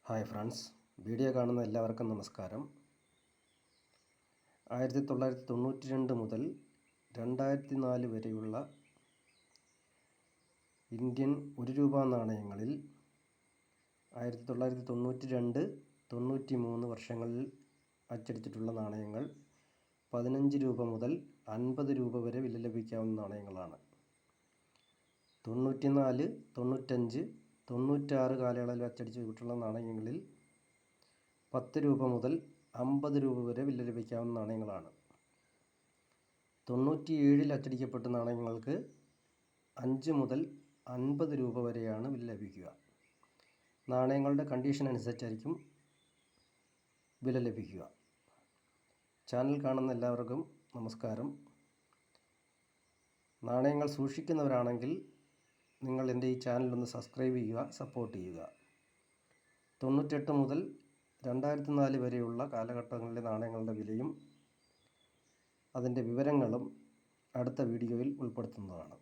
Hi friends, video കാണുന്ന എല്ലാവർക്കും നമസ്കാരം. 1992 മുതൽ 2004 വരെയുള്ള ഇന്ത്യൻ 1 രൂപ നാണയങ്ങളിൽ 1992, 93 വർഷങ്ങളിൽ അച്ചടിച്ചിട്ടുള്ള നാണയങ്ങൾ 15 രൂപ മുതൽ 50 രൂപ വരെ വില ലഭിക്കാവുന്ന നാണയങ്ങളാണ്. 94, 95, 96 കാലയളവിൽ അച്ചടിച്ചിട്ടുള്ള നാണയങ്ങളിൽ 10 രൂപ മുതൽ 50 രൂപ വരെ വില ലഭിക്കാവുന്ന നാണയങ്ങളാണ്. 97 അച്ചടിക്കപ്പെട്ട നാണയങ്ങൾക്ക് 5 മുതൽ 50 രൂപ വരെയാണ് വില ലഭിക്കുക. നാണയങ്ങളുടെ കണ്ടീഷൻ അനുസരിച്ചായിരിക്കും വില ലഭിക്കുക. ചാനൽ കാണുന്ന എല്ലാവർക്കും നമസ്കാരം. നാണയങ്ങൾ സൂക്ഷിക്കുന്നവരാണെങ്കിൽ നിങ്ങൾ എൻ്റെ ഈ ചാനലൊന്ന് സബ്സ്ക്രൈബ് ചെയ്യുക, സപ്പോർട്ട് ചെയ്യുക. 98 മുതൽ 2004 വരെയുള്ള കാലഘട്ടങ്ങളിലെ നാണയങ്ങളുടെ വിലയും അതിൻ്റെ വിവരങ്ങളും അടുത്ത വീഡിയോയിൽ ഉൾപ്പെടുത്തുന്നതാണ്.